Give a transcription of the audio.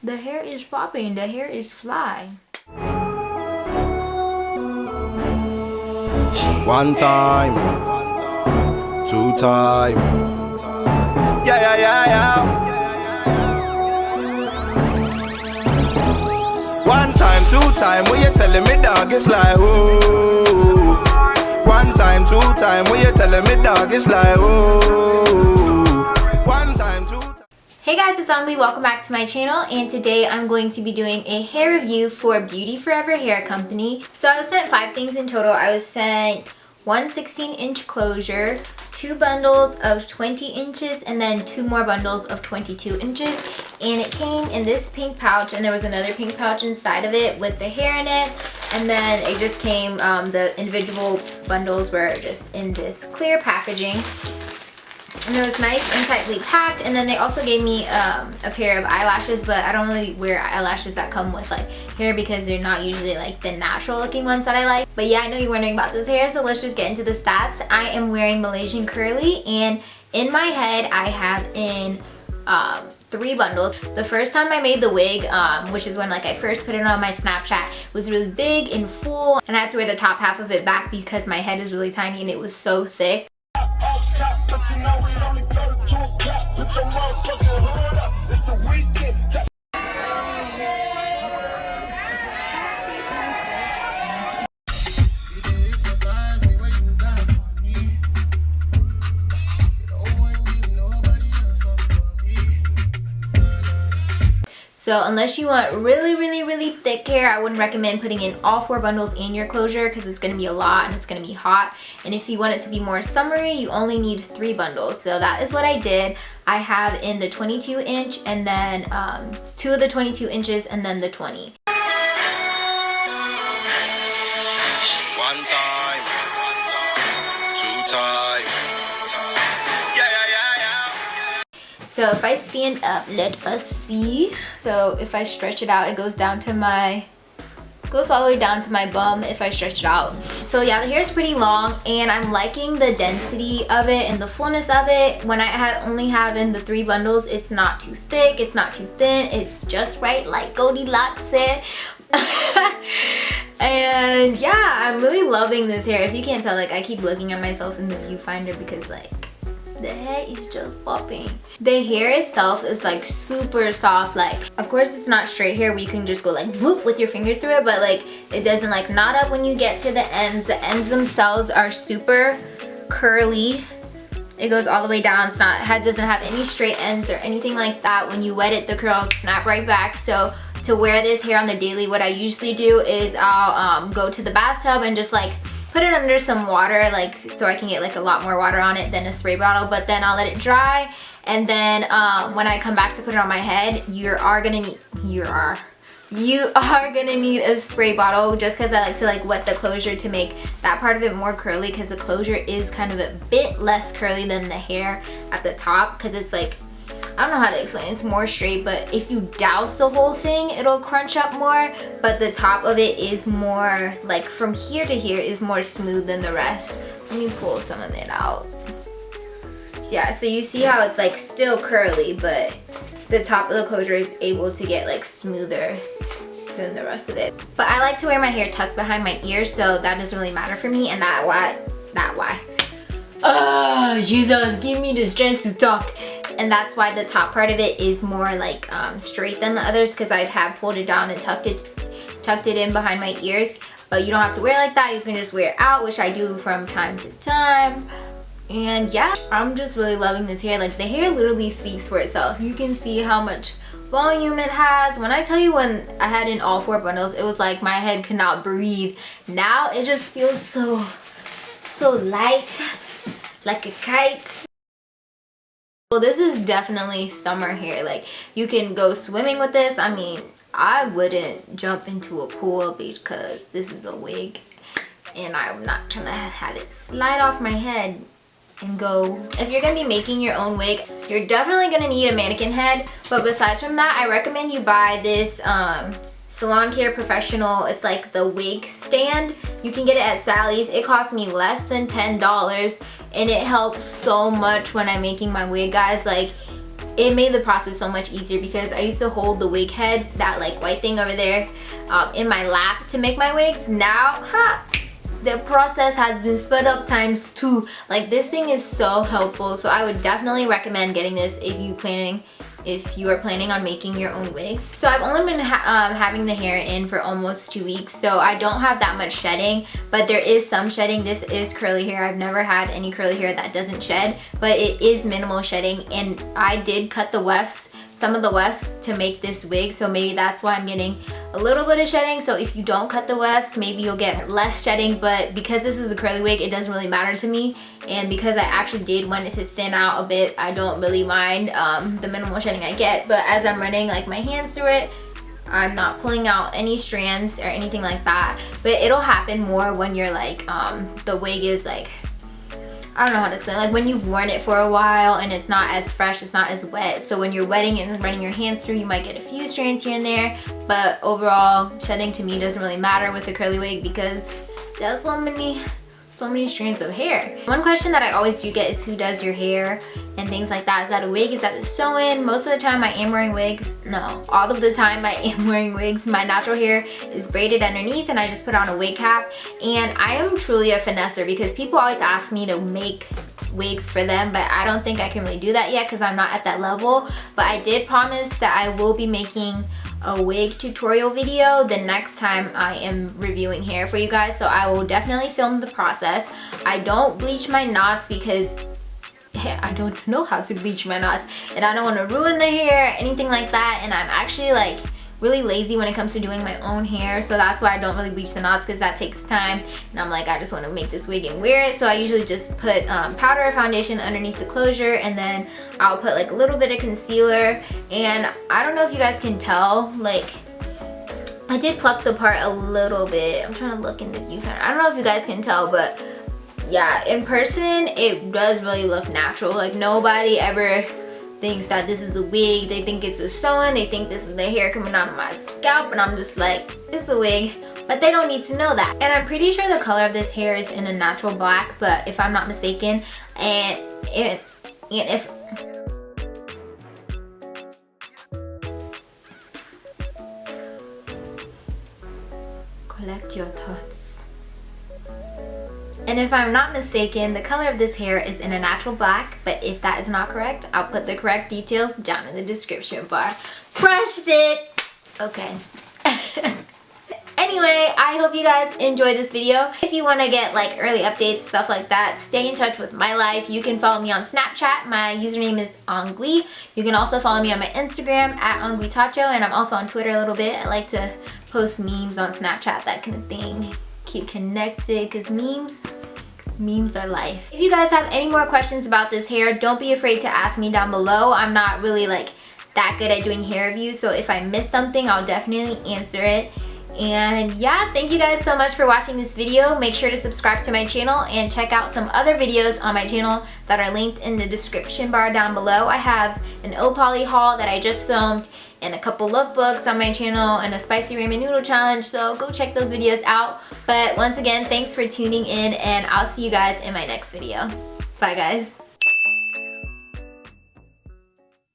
The hair is popping, the hair is fly. One time, two time, yeah, yeah, yeah, yeah. One time, two time, when you telling me dog, it's like, oh. One time, two time, when you telling me dog, it's like, oh. One time, two time. Hey guys, it's Angwi. Welcome back to my channel, and today I'm going to be doing a hair review for Beauty Forever Hair Company. So I was sent 5 things in total. I was sent one 16-inch closure, 2 bundles of 20 inches, and then 2 more bundles of 22 inches. And it came in this pink pouch, and there was another pink pouch inside of it with the hair in it. And then it just came, the individual bundles were just in this clear packaging. And it was nice and tightly packed. And then they also gave me a pair of eyelashes, but I don't really wear eyelashes that come with like hair because they're not usually like the natural looking ones that I like. But yeah, I know you're wondering about this hair, so let's just get into the stats. I am wearing Malaysian curly, and in my head I have in 3 bundles. The first time I made the wig, which is when like I first put it on my Snapchat, was really big and full, and I had to wear the top half of it back because my head is really tiny and it was so thick. So unless you want really thick hair, I wouldn't recommend putting in all 4 bundles in your closure because it's going to be a lot and it's going to be hot. And if you want it to be more summery, you only need 3 bundles. So that is what I did. I have in the 22 inch and then 2 of the 22 inches and then the 20. One time, two time. So if I stand up, let us see. So if I stretch it out, it goes down to my, goes all the way down to my bum if I stretch it out. So yeah, the hair is pretty long, and I'm liking the density of it and the fullness of it. When I only have in the 3 bundles, it's not too thick, it's not too thin, it's just right, like Goldilocks said. And yeah, I'm really loving this hair. If you can't tell, like I keep looking at myself in the viewfinder because like the hair is just popping. The hair itself is like super soft. Like of course it's not straight hair where you can just go like whoop with your fingers through it, but like it doesn't like knot up when you get to the ends. The ends themselves are super curly. It goes all the way down. It's not, it doesn't have any straight ends or anything like that. When you wet it, the curls snap right back. So to wear this hair on the daily, what I usually do is I'll go to the bathtub and just like put it under some water, like so I can get like a lot more water on it than a spray bottle, but then I'll let it dry. And then when I come back to put it on my head, you are gonna need a spray bottle, just because I like to like wet the closure to make that part of it more curly, because the closure is kind of a bit less curly than the hair at the top, because it's like, I don't know how to explain, it's more straight, but if you douse the whole thing, it'll crunch up more, but the top of it is more, like from here to here is more smooth than the rest. Let me pull some of it out. Yeah, so you see how it's like still curly, but the top of the closure is able to get like smoother than the rest of it. But I like to wear my hair tucked behind my ears, so that doesn't really matter for me, and that why. Oh, Jesus, give me the strength to talk. And that's why the top part of it is more like straight than the others, because I have pulled it down and tucked it in behind my ears. But you don't have to wear it like that. You can just wear it out, which I do from time to time. And yeah, I'm just really loving this hair. Like the hair literally speaks for itself. You can see how much volume it has. When I tell you, when I had in all 4 bundles, it was like my head could not breathe. Now it just feels so light, like a kite. Well, this is definitely summer hair. Like you can go swimming with this. I mean, I wouldn't jump into a pool because this is a wig and I'm not trying to have it slide off my head and go. If you're gonna be making your own wig, you're definitely gonna need a mannequin head, but besides from that, I recommend you buy this Salon Care Professional. It's like the wig stand. You can get it at Sally's. It cost me less than $10, and it helps so much when I'm making my wig, guys. Like it made the process so much easier because I used to hold the wig head, that like white thing over there, in my lap to make my wigs. Now, the process has been sped up times 2. Like, this thing is so helpful, so I would definitely recommend getting this if you are planning on making your own wigs. So I've only been having the hair in for almost 2 weeks, so I don't have that much shedding, but there is some shedding. This is curly hair. I've never had any curly hair that doesn't shed, but it is minimal shedding, and I did cut the wefts, some of the wefts, to make this wig, so maybe that's why I'm getting a little bit of shedding. So if you don't cut the wefts, maybe you'll get less shedding, but because this is a curly wig, it doesn't really matter to me, and because I actually did want it to thin out a bit, I don't really mind the minimal shedding I get. But as I'm running like my hands through it, I'm not pulling out any strands or anything like that. But it'll happen more when you're like the wig is like, I don't know how to explain, like when you've worn it for a while and it's not as fresh, it's not as wet. So when you're wetting it and running your hands through, you might get a few strands here and there, but overall shedding to me doesn't really matter with a curly wig because there's so many strands of hair. One question that I always do get is who does your hair and things like that. Is that a wig? Is that a sew-in? Most of the time I am wearing wigs. No, all of the time I am wearing wigs. My natural hair is braided underneath and I just put on a wig cap. And I am truly a finesser because people always ask me to make wigs for them, but I don't think I can really do that yet because I'm not at that level. But I did promise that I will be making a wig tutorial video the next time I am reviewing hair for you guys, so I will definitely film the process. I don't bleach my knots because I don't know how to bleach my knots and I don't want to ruin the hair or anything like that, and I'm actually like really lazy when it comes to doing my own hair, so that's why I don't really bleach the knots because that takes time, and I'm like, I just want to make this wig and wear it. So I usually just put powder or foundation underneath the closure, and then I'll put like a little bit of concealer. And I don't know if you guys can tell, like I did pluck the part a little bit. I'm trying to look in the viewfinder. I don't know if you guys can tell, but yeah, in person it does really look natural. Like nobody ever thinks that this is a wig. They think it's a sew-in. They think this is the hair coming out of my scalp, and I'm just like, it's a wig. But they don't need to know that. And I'm pretty sure the color of this hair is in a natural black, but if I'm not mistaken, and if collect your thoughts. And if I'm not mistaken, the color of this hair is in a natural black, but if that is not correct, I'll put the correct details down in the description bar. Crushed it! Okay. Anyway, I hope you guys enjoyed this video. If you want to get like early updates, stuff like that, stay in touch with my life. You can follow me on Snapchat. My username is Angwi. You can also follow me on my Instagram at Angwi Tacho, and I'm also on Twitter a little bit. I like to post memes on Snapchat, that kind of thing. Keep connected because memes are life. If you guys have any more questions about this hair, don't be afraid to ask me down below. I'm not really like that good at doing hair reviews, so if I miss something, I'll definitely answer it. And yeah, thank you guys so much for watching this video. Make sure to subscribe to my channel and check out some other videos on my channel that are linked in the description bar down below. I have an Opoly haul that I just filmed and a couple lookbooks on my channel and a spicy ramen noodle challenge, so go check those videos out. But once again, thanks for tuning in, and I'll see you guys in my next video. Bye guys.